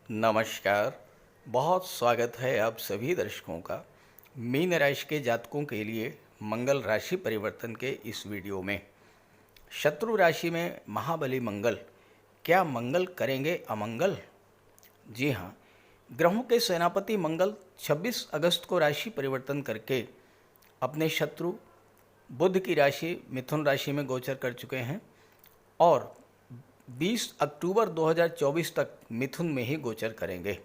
नमस्कार। बहुत स्वागत है आप सभी दर्शकों का मीन राशि के जातकों के लिए मंगल राशि परिवर्तन के इस वीडियो में। शत्रु राशि में महाबली मंगल, क्या मंगल करेंगे अमंगल? जी हाँ, ग्रहों के सेनापति मंगल 26 अगस्त को राशि परिवर्तन करके अपने शत्रु बुध की राशि मिथुन राशि में गोचर कर चुके हैं और 20 अक्टूबर 2024 तक मिथुन में ही गोचर करेंगे।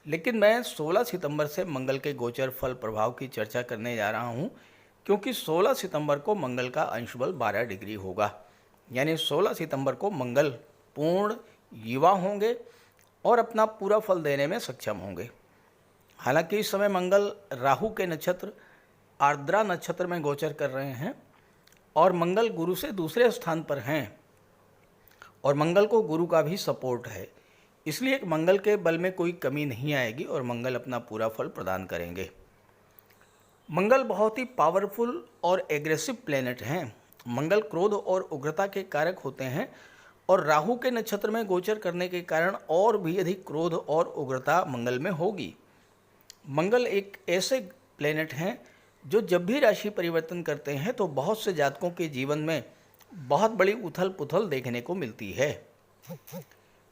लेकिन मैं 16 सितंबर से मंगल के गोचर फल प्रभाव की चर्चा करने जा रहा हूं, क्योंकि 16 सितंबर को मंगल का अंश बल 12 डिग्री होगा। यानी 16 सितंबर को मंगल पूर्ण युवा होंगे और अपना पूरा फल देने में सक्षम होंगे। हालांकि इस समय मंगल राहु के नक्षत्र आर्द्रा नक्षत्र में गोचर कर रहे हैं और मंगल गुरु से दूसरे स्थान पर हैं और मंगल को गुरु का भी सपोर्ट है, इसलिए मंगल के बल में कोई कमी नहीं आएगी और मंगल अपना पूरा फल प्रदान करेंगे। मंगल बहुत ही पावरफुल और एग्रेसिव प्लेनेट हैं। मंगल क्रोध और उग्रता के कारक होते हैं और राहु के नक्षत्र में गोचर करने के कारण और भी अधिक क्रोध और उग्रता मंगल में होगी। मंगल एक ऐसे प्लेनेट हैं जो जब भी राशि परिवर्तन करते हैं तो बहुत से जातकों के जीवन में बहुत बड़ी उथल पुथल देखने को मिलती है।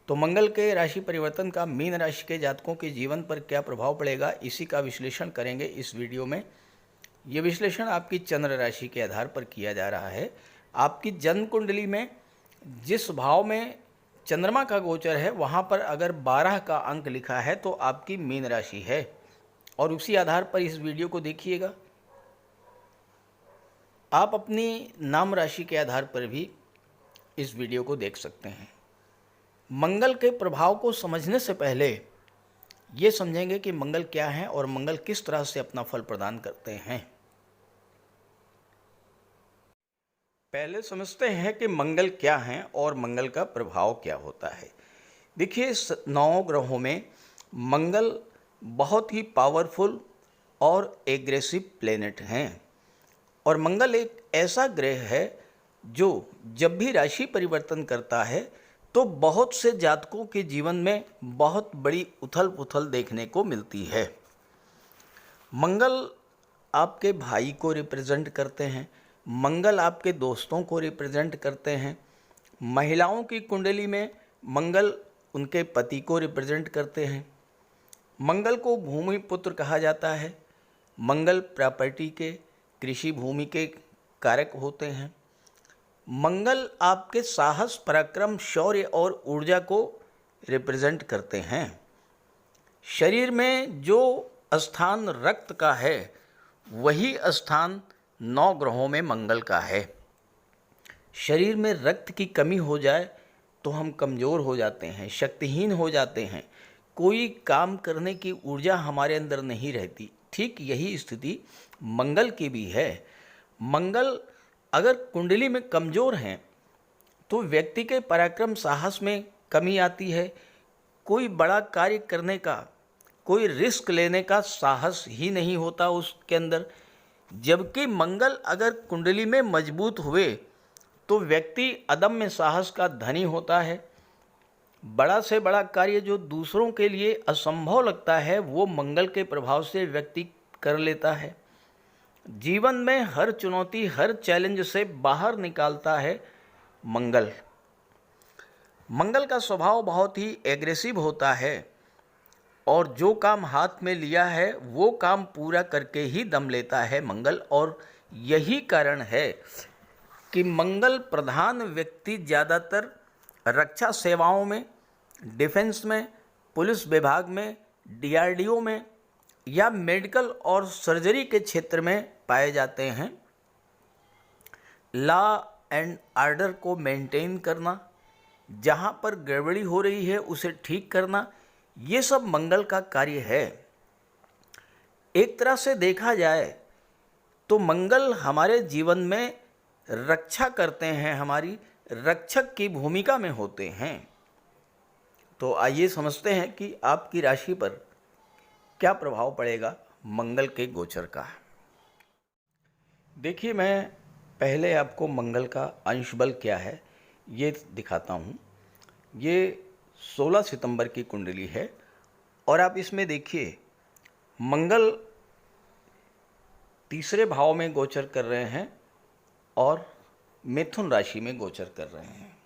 तो मंगल के राशि परिवर्तन का मीन राशि के जातकों के जीवन पर क्या प्रभाव पड़ेगा, इसी का विश्लेषण करेंगे इस वीडियो में। ये विश्लेषण आपकी चंद्र राशि के आधार पर किया जा रहा है। आपकी जन्म कुंडली में जिस भाव में चंद्रमा का गोचर है वहाँ पर अगर 12 का अंक लिखा है तो आपकी मीन राशि है और उसी आधार पर इस वीडियो को देखिएगा। आप अपनी नाम राशि के आधार पर भी इस वीडियो को देख सकते हैं। मंगल के प्रभाव को समझने से पहले ये समझेंगे कि मंगल क्या है और मंगल किस तरह से अपना फल प्रदान करते हैं। पहले समझते हैं कि मंगल क्या है और मंगल का प्रभाव क्या होता है। देखिए, 9 ग्रहों में मंगल बहुत ही पावरफुल और एग्रेसिव प्लेनेट हैं और मंगल एक ऐसा ग्रह है जो जब भी राशि परिवर्तन करता है तो बहुत से जातकों के जीवन में बहुत बड़ी उथल पुथल देखने को मिलती है। मंगल आपके भाई को रिप्रेजेंट करते हैं, मंगल आपके दोस्तों को रिप्रेजेंट करते हैं। महिलाओं की कुंडली में मंगल उनके पति को रिप्रेजेंट करते हैं। मंगल को भूमि पुत्र कहा जाता है। मंगल प्रॉपर्टी के, कृषि भूमि के कारक होते हैं। मंगल आपके साहस, पराक्रम, शौर्य और ऊर्जा को रिप्रेजेंट करते हैं। शरीर में जो स्थान रक्त का है वही स्थान 9 ग्रहों में मंगल का है। शरीर में रक्त की कमी हो जाए तो हम कमज़ोर हो जाते हैं, शक्तिहीन हो जाते हैं, कोई काम करने की ऊर्जा हमारे अंदर नहीं रहती। ठीक यही स्थिति मंगल की भी है। मंगल अगर कुंडली में कमज़ोर हैं तो व्यक्ति के पराक्रम, साहस में कमी आती है। कोई बड़ा कार्य करने का, कोई रिस्क लेने का साहस ही नहीं होता उसके अंदर। जबकि मंगल अगर कुंडली में मजबूत हुए तो व्यक्ति अदम्य साहस का धनी होता है। बड़ा से बड़ा कार्य जो दूसरों के लिए असंभव लगता है वो मंगल के प्रभाव से व्यक्ति कर लेता है। जीवन में हर चुनौती, हर चैलेंज से बाहर निकालता है मंगल। मंगल का स्वभाव बहुत ही एग्रेसिव होता है और जो काम हाथ में लिया है वो काम पूरा करके ही दम लेता है मंगल। और यही कारण है कि मंगल प्रधान व्यक्ति ज़्यादातर रक्षा सेवाओं में, डिफेंस में, पुलिस विभाग में, डीआरडीओ में या मेडिकल और सर्जरी के क्षेत्र में पाए जाते हैं। लॉ एंड ऑर्डर को मेंटेन करना, जहाँ पर गड़बड़ी हो रही है उसे ठीक करना, ये सब मंगल का कार्य है। एक तरह से देखा जाए तो मंगल हमारे जीवन में रक्षा करते हैं, हमारी रक्षक की भूमिका में होते हैं। तो आइए समझते हैं कि आपकी राशि पर क्या प्रभाव पड़ेगा मंगल के गोचर का। देखिए, मैं पहले आपको मंगल का अंश बल क्या है ये दिखाता हूँ। ये 16 सितंबर की कुंडली है और आप इसमें देखिए मंगल तीसरे भाव में गोचर कर रहे हैं और मिथुन राशि में गोचर कर रहे हैं।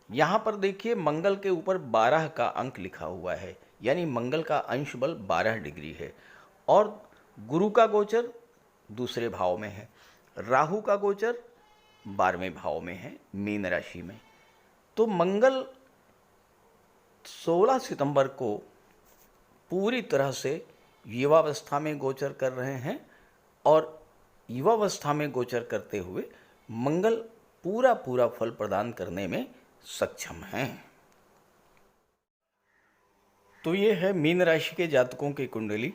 यहाँ पर देखिए मंगल के ऊपर 12 का अंक लिखा हुआ है, यानी मंगल का अंश बल 12 डिग्री है और गुरु का गोचर दूसरे भाव में है, राहु का गोचर 12वें भाव में है, मीन राशि में। तो मंगल 16 सितंबर को पूरी तरह से युवावस्था में गोचर कर रहे हैं और युवावस्था में गोचर करते हुए मंगल पूरा पूरा फल प्रदान करने में सक्षम हैं। तो ये है मीन राशि के जातकों की कुंडली।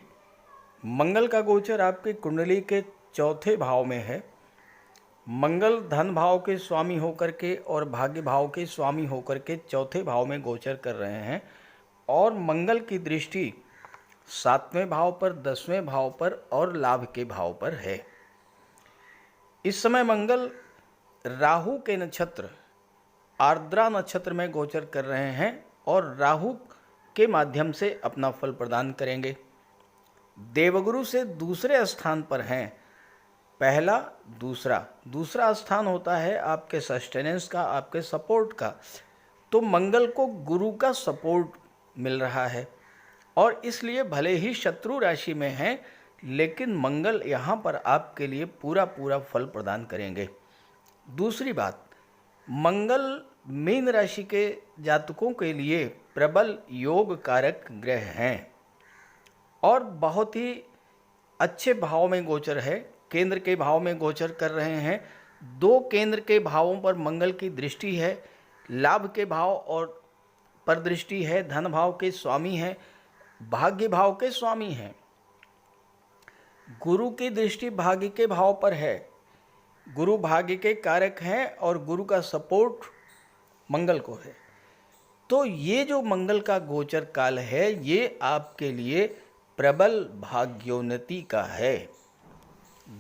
मंगल का गोचर आपकी कुंडली के चौथे भाव में है। मंगल धन भाव के स्वामी होकर के और भाग्य भाव के स्वामी होकर के चौथे भाव में गोचर कर रहे हैं और मंगल की दृष्टि 7वें भाव पर, 10वें भाव पर और लाभ के भाव पर है। इस समय मंगल राहु के नक्षत्र आर्द्रा नक्षत्र में गोचर कर रहे हैं और राहु के माध्यम से अपना फल प्रदान करेंगे। देवगुरु से दूसरे स्थान पर हैं, पहला दूसरा स्थान होता है आपके सस्टेनेंस का, आपके सपोर्ट का। तो मंगल को गुरु का सपोर्ट मिल रहा है और इसलिए भले ही शत्रु राशि में हैं, लेकिन मंगल यहाँ पर आपके लिए पूरा पूरा फल प्रदान करेंगे। दूसरी बात, मंगल मीन राशि के जातकों के लिए प्रबल योग कारक ग्रह हैं और बहुत ही अच्छे भाव में गोचर है, केंद्र के भाव में गोचर कर रहे हैं। 2 केंद्र के भावों पर मंगल की दृष्टि है, लाभ के भाव और पर दृष्टि है, धन भाव के स्वामी है, भाग्य भाव के स्वामी हैं। गुरु की दृष्टि भाग्य के भाव पर है, गुरु भाग्य के कारक हैं और गुरु का सपोर्ट मंगल को है। तो ये जो मंगल का गोचर काल है, ये आपके लिए प्रबल भाग्योन्नति का है।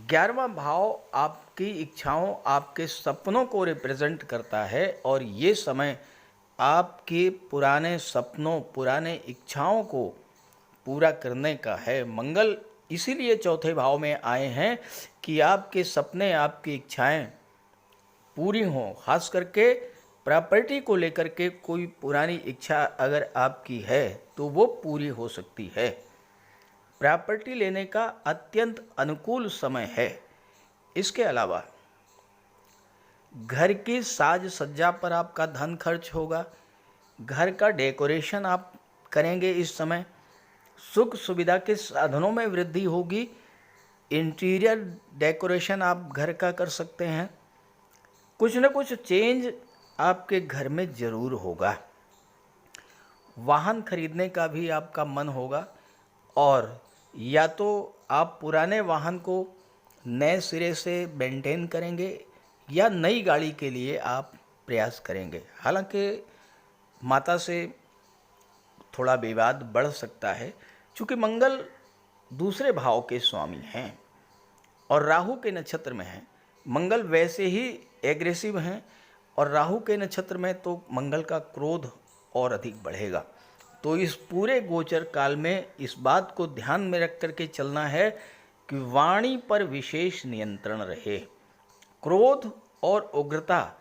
11वां भाव आपकी इच्छाओं, आपके सपनों को रिप्रेजेंट करता है और ये समय आपके पुराने सपनों, पुराने इच्छाओं को पूरा करने का है। मंगल इसीलिए चौथे भाव में आए हैं कि आपके सपने, आपकी इच्छाएं पूरी हों। खास करके प्रॉपर्टी को लेकर के कोई पुरानी इच्छा अगर आपकी है तो वो पूरी हो सकती है। प्रॉपर्टी लेने का अत्यंत अनुकूल समय है। इसके अलावा घर की साज सज्जा पर आपका धन खर्च होगा, घर का डेकोरेशन आप करेंगे इस समय, सुख सुविधा के साधनों में वृद्धि होगी, इंटीरियर डेकोरेशन आप घर का कर सकते हैं, कुछ न कुछ चेंज आपके घर में ज़रूर होगा। वाहन खरीदने का भी आपका मन होगा और या तो आप पुराने वाहन को नए सिरे से मेंटेन करेंगे या नई गाड़ी के लिए आप प्रयास करेंगे। हालांकि माता से थोड़ा विवाद बढ़ सकता है, क्योंकि मंगल दूसरे भाव के स्वामी हैं और राहु के नक्षत्र में हैं। मंगल वैसे ही एग्रेसिव हैं और राहु के नक्षत्र में तो मंगल का क्रोध और अधिक बढ़ेगा। तो इस पूरे गोचर काल में इस बात को ध्यान में रख करके चलना है कि वाणी पर विशेष नियंत्रण रहे। क्रोध और उग्रता,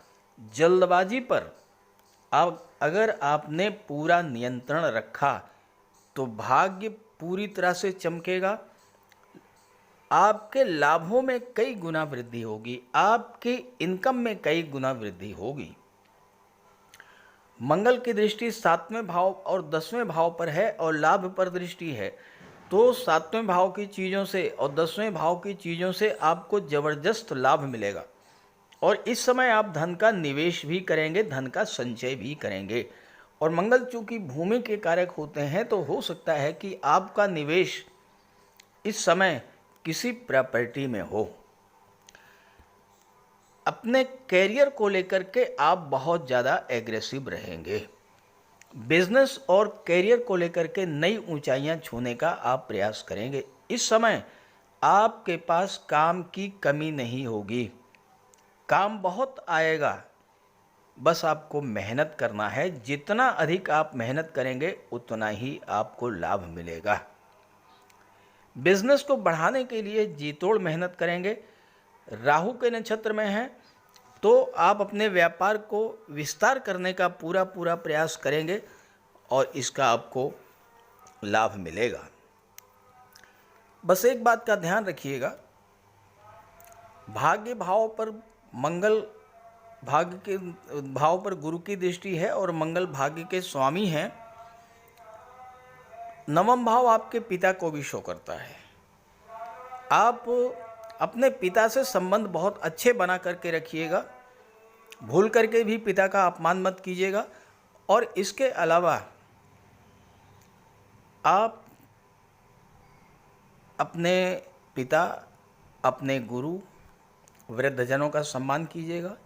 जल्दबाजी पर अगर आपने पूरा नियंत्रण रखा तो भाग्य पूरी तरह से चमकेगा, आपके लाभों में कई गुना वृद्धि होगी, आपकी इनकम में कई गुना वृद्धि होगी। मंगल की दृष्टि 7वें भाव और 10वें भाव पर है और लाभ पर दृष्टि है। तो 7वें भाव की चीज़ों से और 10वें भाव की चीज़ों से आपको ज़बरदस्त लाभ मिलेगा और इस समय आप धन का निवेश भी करेंगे, धन का संचय भी करेंगे। और मंगल चूंकि भूमि के कारक होते हैं तो हो सकता है कि आपका निवेश इस समय किसी प्रॉपर्टी में हो। अपने कैरियर को लेकर के आप बहुत ज़्यादा एग्रेसिव रहेंगे। बिजनेस और कैरियर को लेकर के नई ऊंचाइयां छूने का आप प्रयास करेंगे। इस समय आपके पास काम की कमी नहीं होगी, काम बहुत आएगा। बस आपको मेहनत करना है। जितना अधिक आप मेहनत करेंगे उतना ही आपको लाभ मिलेगा। बिजनेस को बढ़ाने के लिए जी तोड़ मेहनत करेंगे। राहु के नक्षत्र में हैं तो आप अपने व्यापार को विस्तार करने का पूरा पूरा प्रयास करेंगे और इसका आपको लाभ मिलेगा। बस एक बात का ध्यान रखिएगा, भाग्य भाव पर मंगल, भाग्य के भाव पर गुरु की दृष्टि है और मंगल भाग्य के स्वामी हैं। नवम भाव आपके पिता को भी शो करता है। आप अपने पिता से संबंध बहुत अच्छे बना करके रखिएगा, भूल करके भी पिता का अपमान मत कीजिएगा। और इसके अलावा आप अपने पिता, अपने गुरु, वृद्धजनों का सम्मान कीजिएगा।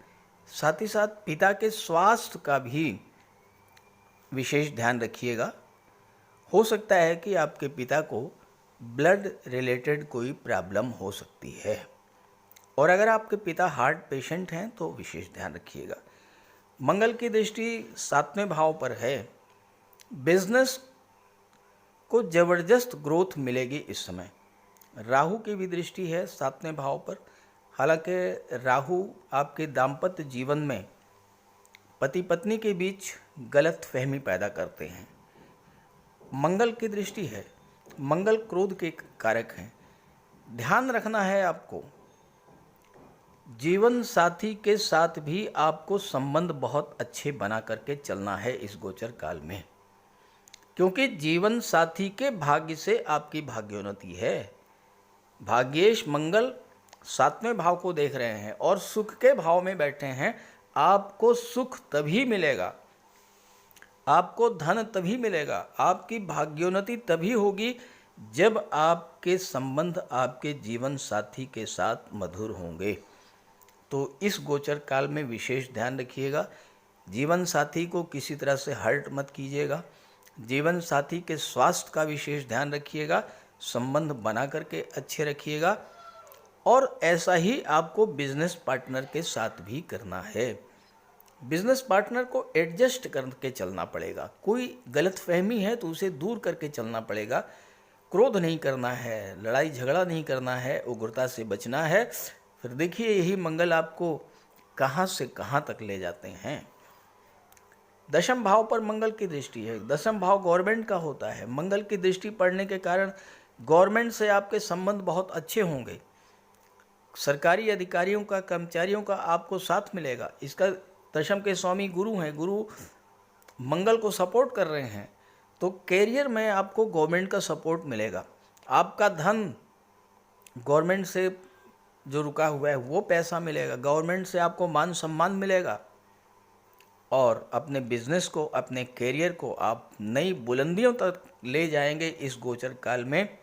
साथ ही साथ पिता के स्वास्थ्य का भी विशेष ध्यान रखिएगा। हो सकता है कि आपके पिता को ब्लड रिलेटेड कोई प्रॉब्लम हो सकती है, और अगर आपके पिता हार्ट पेशेंट हैं तो विशेष ध्यान रखिएगा। मंगल की दृष्टि 7वें भाव पर है। बिजनेस को ज़बरदस्त ग्रोथ मिलेगी इस समय। राहु की भी दृष्टि है 7वें भाव पर। हालांकि राहु आपके दाम्पत्य जीवन में पति पत्नी के बीच गलत फहमी पैदा करते हैं। मंगल की दृष्टि है, मंगल क्रोध के कारक हैं। ध्यान रखना है आपको, जीवन साथी के साथ भी आपको संबंध बहुत अच्छे बना करके चलना है इस गोचर काल में, क्योंकि जीवन साथी के भाग्य से आपकी भाग्योन्नति है। भाग्येश मंगल 7वें भाव को देख रहे हैं और सुख के भाव में बैठे हैं। आपको सुख तभी मिलेगा, आपको धन तभी मिलेगा, आपकी भाग्योन्नति तभी होगी जब आपके संबंध आपके जीवन साथी के साथ मधुर होंगे। तो इस गोचर काल में विशेष ध्यान रखिएगा। जीवन साथी को किसी तरह से हर्ट मत कीजिएगा। जीवन साथी के स्वास्थ्य का विशेष ध्यान रखिएगा, संबंध बना करके अच्छे रखिएगा। और ऐसा ही आपको बिजनेस पार्टनर के साथ भी करना है। बिजनेस पार्टनर को एडजस्ट करके चलना पड़ेगा। कोई गलतफहमी है तो उसे दूर करके चलना पड़ेगा। क्रोध नहीं करना है, लड़ाई झगड़ा नहीं करना है, उग्रता से बचना है। फिर देखिए यही मंगल आपको कहाँ से कहाँ तक ले जाते हैं। दशम भाव पर मंगल की दृष्टि है। दशम भाव गवर्नमेंट का होता है। मंगल की दृष्टि पड़ने के कारण गवर्नमेंट से आपके संबंध बहुत अच्छे होंगे। सरकारी अधिकारियों का, कर्मचारियों का आपको साथ मिलेगा। इसका दशम के स्वामी गुरु हैं, गुरु मंगल को सपोर्ट कर रहे हैं, तो कैरियर में आपको गवर्नमेंट का सपोर्ट मिलेगा। आपका धन गवर्नमेंट से जो रुका हुआ है वो पैसा मिलेगा। गवर्नमेंट से आपको मान सम्मान मिलेगा और अपने बिजनेस को, अपने कैरियर को आप नई बुलंदियों तक ले जाएंगे इस गोचर काल में।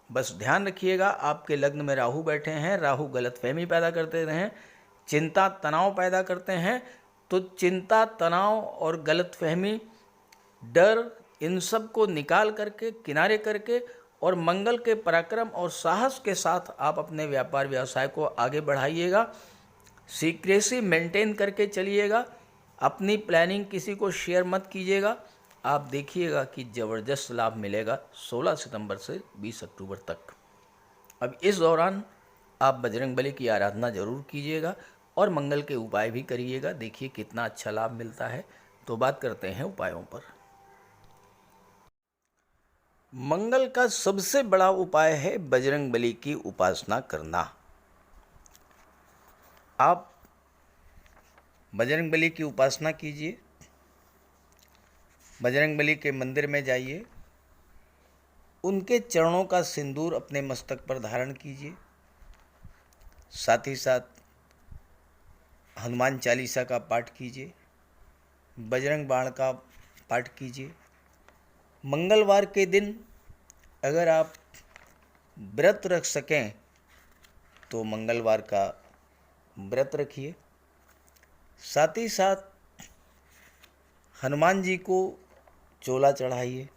बस ध्यान रखिएगा, आपके लग्न में राहु बैठे हैं। राहु गलतफहमी पैदा करते हैं, चिंता तनाव पैदा करते हैं। तो चिंता तनाव और गलतफहमी, डर, इन सब को निकाल करके, किनारे करके और मंगल के पराक्रम और साहस के साथ आप अपने व्यापार व्यवसाय को आगे बढ़ाइएगा। सीक्रेसी मेंटेन करके चलिएगा। अपनी प्लानिंग किसी को शेयर मत कीजिएगा। आप देखिएगा कि ज़बरदस्त लाभ मिलेगा 16 सितंबर से 20 अक्टूबर तक। अब इस दौरान आप बजरंगबली की आराधना जरूर कीजिएगा और मंगल के उपाय भी करिएगा। देखिए कितना अच्छा लाभ मिलता है। तो बात करते हैं उपायों पर। मंगल का सबसे बड़ा उपाय है बजरंगबली की उपासना करना। आप बजरंगबली की उपासना कीजिए, बजरंगबली के मंदिर में जाइए, उनके चरणों का सिंदूर अपने मस्तक पर धारण कीजिए। साथ ही साथ हनुमान चालीसा का पाठ कीजिए, बजरंग बाण का पाठ कीजिए। मंगलवार के दिन अगर आप व्रत रख सकें तो मंगलवार का व्रत रखिए। साथ ही साथ हनुमान जी को चोला चढ़ाइए।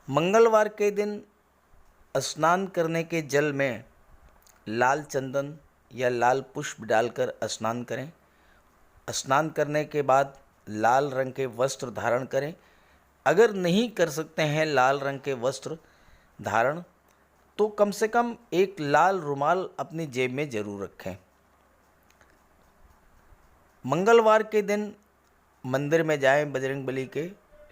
मंगलवार के दिन स्नान करने के जल में लाल चंदन या लाल पुष्प डालकर स्नान करें। स्नान करने के बाद लाल रंग के वस्त्र धारण करें। अगर नहीं कर सकते हैं लाल रंग के वस्त्र धारण, तो कम से कम एक लाल रुमाल अपनी जेब में जरूर रखें। मंगलवार के दिन मंदिर में जाएं, बजरंगबली के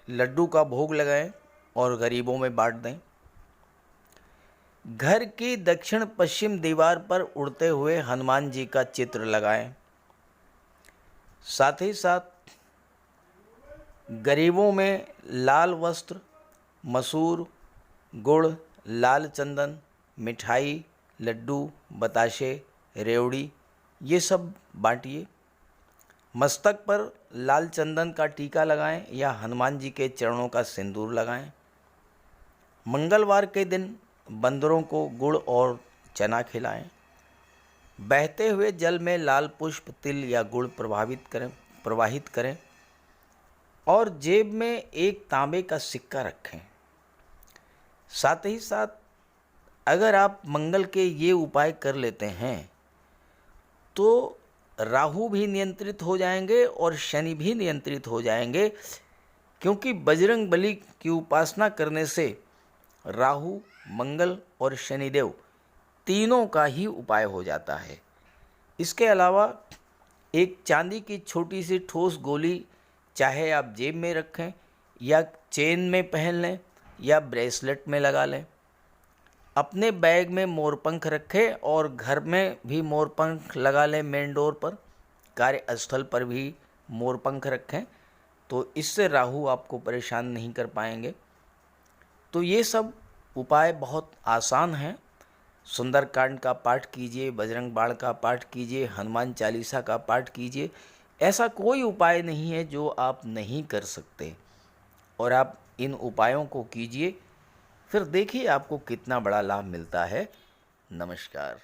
लड्डू का भोग लगाएं और गरीबों में बांट दें। घर की दक्षिण पश्चिम दीवार पर उड़ते हुए हनुमान जी का चित्र लगाएं। साथ ही साथ गरीबों में लाल वस्त्र, मसूर, गुड़, लाल चंदन, मिठाई, लड्डू, बताशे, रेवड़ी ये सब बांटिए। मस्तक पर लाल चंदन का टीका लगाएं या हनुमान जी के चरणों का सिंदूर लगाएं। मंगलवार के दिन बंदरों को गुड़ और चना खिलाएं। बहते हुए जल में लाल पुष्प, तिल या गुड़ प्रवाहित करें और जेब में एक तांबे का सिक्का रखें। साथ ही साथ अगर आप मंगल के ये उपाय कर लेते हैं तो राहु भी नियंत्रित हो जाएंगे और शनि भी नियंत्रित हो जाएंगे, क्योंकि बजरंग बली की उपासना करने से राहु, मंगल और शनिदेव तीनों का ही उपाय हो जाता है। इसके अलावा एक चांदी की छोटी सी ठोस गोली चाहे आप जेब में रखें या चेन में पहन लें या ब्रेसलेट में लगा लें। अपने बैग में मोरपंख रखें और घर में भी मोरपंख लगा लें। मेन डोर पर, कार्यस्थल पर भी मोरपंख रखें, तो इससे राहु आपको परेशान नहीं कर पाएंगे। तो ये सब उपाय बहुत आसान हैं। सुंदरकांड का पाठ कीजिए, बजरंग बाण का पाठ कीजिए, हनुमान चालीसा का पाठ कीजिए। ऐसा कोई उपाय नहीं है जो आप नहीं कर सकते, और आप इन उपायों को कीजिए, फिर देखिए आपको कितना बड़ा लाभ मिलता है। नमस्कार।